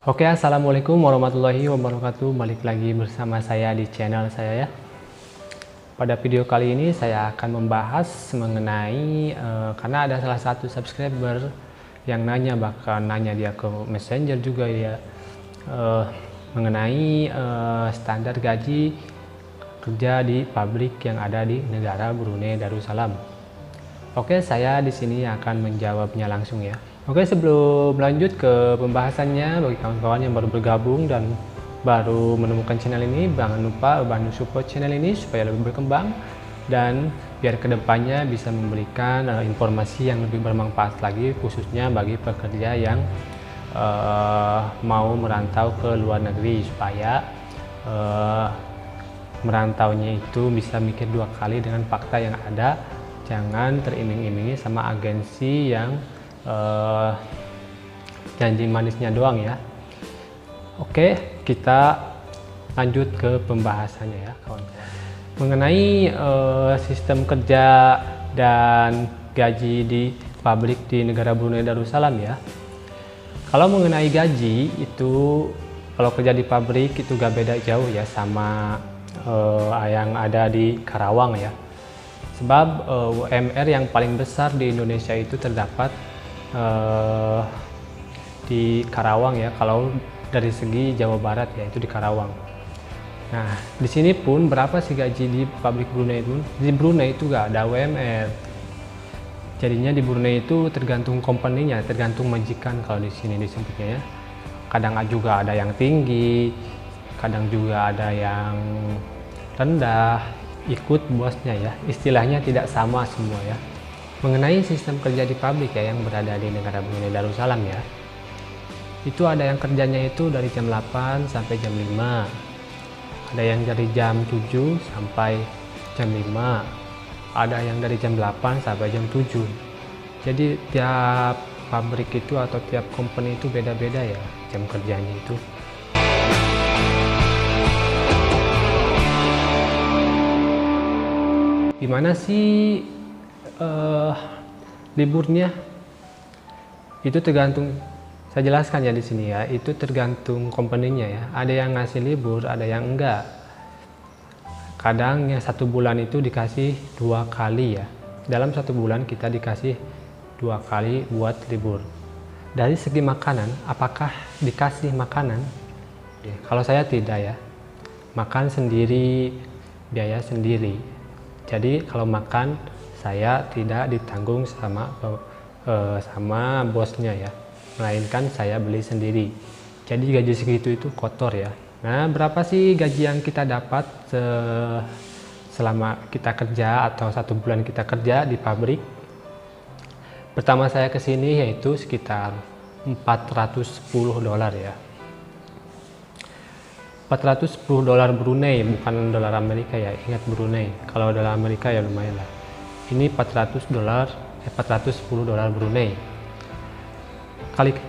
Oke, assalamualaikum warahmatullahi wabarakatuh. Balik lagi bersama saya di channel saya ya. Pada video kali ini saya akan membahas mengenai karena ada salah satu subscriber yang nanya, bahkan nanya dia ke messenger juga ya, mengenai standar gaji kerja di pabrik yang ada di negara Brunei Darussalam. Oke, saya di sini akan menjawabnya langsung ya. Oke, sebelum lanjut ke pembahasannya, bagi kawan-kawan yang baru bergabung dan baru menemukan channel ini, jangan lupa bantu support channel ini supaya lebih berkembang dan biar kedepannya bisa memberikan informasi yang lebih bermanfaat lagi, khususnya bagi pekerja yang mau merantau ke luar negeri, supaya merantaunya itu bisa mikir dua kali dengan fakta yang ada. Jangan teriming-imingi sama agensi yang janji manisnya doang ya. Oke, kita lanjut ke pembahasannya ya kawan-kawan. Mengenai sistem kerja dan gaji di pabrik di negara Brunei Darussalam ya. Kalau mengenai gaji itu, kalau kerja di pabrik itu gak beda jauh ya sama yang ada di Karawang ya. Sebab UMR yang paling besar di Indonesia itu terdapat di Karawang ya, kalau dari segi Jawa Barat ya, itu di Karawang. Nah, di sini pun berapa sih gaji di pabrik Brunei itu? Di Brunei itu gak ada UMR. Jadinya di Brunei itu tergantung company-nya, tergantung majikan kalau di sini disebutnya ya. Kadang juga ada yang tinggi, kadang juga ada yang rendah, ikut bosnya ya. Istilahnya tidak sama semua ya. Mengenai sistem kerja di pabrik ya yang berada di negara Brunei Darussalam ya, itu ada yang kerjanya itu dari jam 8 sampai jam 5, ada yang dari jam 7 sampai jam 5, ada yang dari jam 8 sampai jam 7. Jadi tiap pabrik itu atau tiap company itu beda-beda ya jam kerjanya itu. Gimana sih liburnya? Itu tergantung, saya jelaskan ya di sini ya, itu tergantung company-nya ya. Ada yang ngasih libur, ada yang enggak. Kadang yang 1 bulan itu dikasih 2 kali ya. Dalam 1 bulan kita dikasih 2 kali buat libur. Dari segi makanan, apakah dikasih makanan? Kalau saya tidak ya, makan sendiri, biaya sendiri. Jadi kalau makan saya tidak ditanggung sama bosnya ya, melainkan saya beli sendiri. Jadi gaji segitu itu kotor ya. Nah, berapa sih gaji yang kita dapat selama kita kerja atau 1 bulan kita kerja di pabrik? Pertama saya kesini yaitu sekitar $410 ya. $410 Brunei, bukan dolar Amerika ya, ingat Brunei. Kalau dolar Amerika ya lumayan lah. Ini $410 Brunei.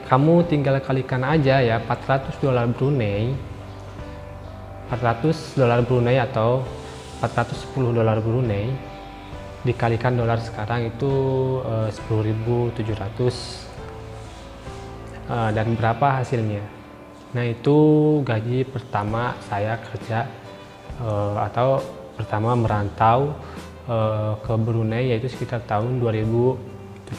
Kamu tinggal kalikan aja ya, $400 Brunei, $400 Brunei atau $410 Brunei dikalikan dolar sekarang itu 10.700. Dan berapa hasilnya? Nah, itu gaji pertama saya kerja atau pertama merantau ke Brunei, yaitu sekitar tahun 2017.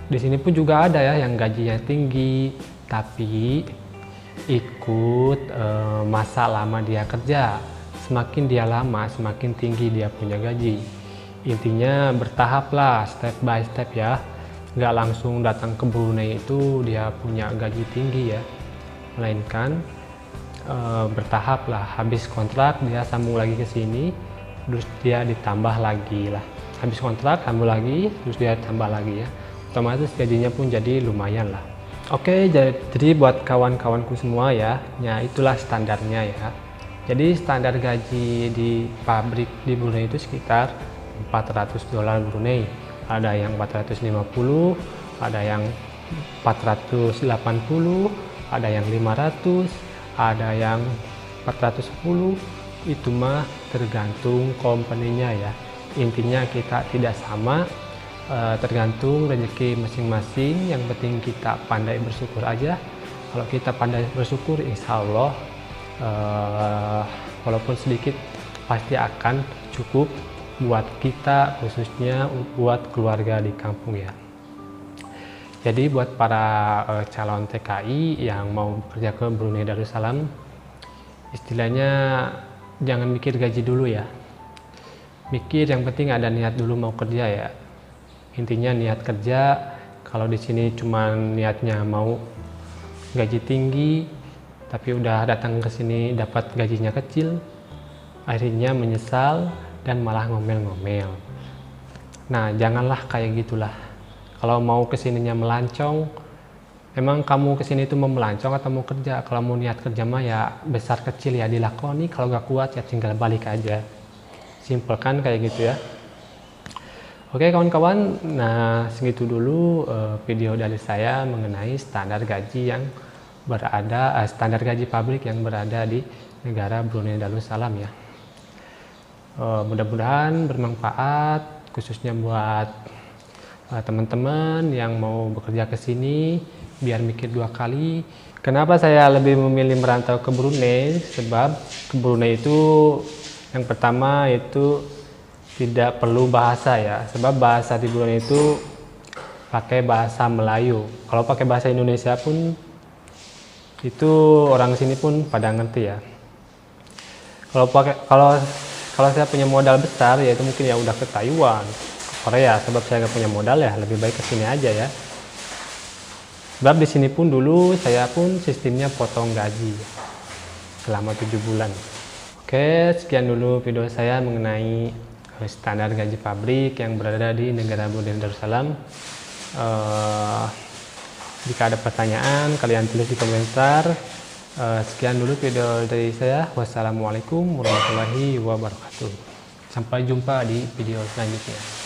Di sini pun juga ada ya yang gajinya tinggi, tapi ikut masa lama dia kerja. Semakin dia lama, semakin tinggi dia punya gaji. Intinya bertahap lah, step by step ya. Nggak langsung datang ke Brunei itu dia punya gaji tinggi ya, melainkan bertahap lah. Habis kontrak dia sambung lagi ke sini, terus dia ditambah lagi lah. Habis kontrak sambung lagi, terus dia tambah lagi ya. Otomatis gajinya pun jadi lumayan lah. Oke, jadi buat kawan-kawanku semua ya, itulah standarnya ya. Jadi standar gaji di pabrik di Brunei itu sekitar $400 Brunei. Ada yang 450, ada yang 480, ada yang 500, ada yang 410. Itu mah tergantung company-nya ya. Intinya kita tidak sama tergantung rezeki masing-masing. Yang penting kita pandai bersyukur aja. Kalau kita pandai bersyukur, insya Allah walaupun sedikit pasti akan cukup buat kita, khususnya buat keluarga di kampung ya. Jadi buat para calon TKI yang mau bekerja ke Brunei Darussalam, istilahnya jangan mikir gaji dulu ya. Mikir yang penting ada niat dulu mau kerja ya. Intinya niat kerja. Kalau di sini cuma niatnya mau gaji tinggi, tapi udah datang ke sini dapat gajinya kecil, akhirnya menyesal dan malah ngomel-ngomel. Nah, janganlah kayak gitulah. Kalau mau kesininya melancong, emang kamu kesini itu mau melancong atau mau kerja? Kalau mau niat kerja mah ya besar kecil ya dilakoni, kalau nggak kuat ya tinggal balik aja. Simpel kan kayak gitu ya. Oke kawan-kawan, nah segitu dulu video dari saya mengenai standar gaji yang berada, standar gaji pabrik yang berada di negara Brunei Darussalam ya. Mudah-mudahan bermanfaat, khususnya buat teman-teman yang mau bekerja ke sini, biar mikir 2 kali. Kenapa saya lebih memilih merantau ke Brunei? Sebab ke Brunei itu yang pertama itu tidak perlu bahasa ya, sebab bahasa di Brunei itu pakai bahasa Melayu. Kalau pakai bahasa Indonesia pun itu orang sini pun pada ngerti ya. Kalau saya punya modal besar ya itu mungkin ya udah ke Taiwan, ke Korea. Sebab saya nggak punya modal ya lebih baik ke sini aja ya. Sebab di sini pun dulu saya pun sistemnya potong gaji selama 7 bulan. Oke, sekian dulu video saya mengenai standar gaji pabrik yang berada di negara Brunei Darussalam. Jika ada pertanyaan, kalian tulis di komentar. Sekian dulu video dari saya. Wassalamualaikum warahmatullahi wabarakatuh. Sampai jumpa di video selanjutnya.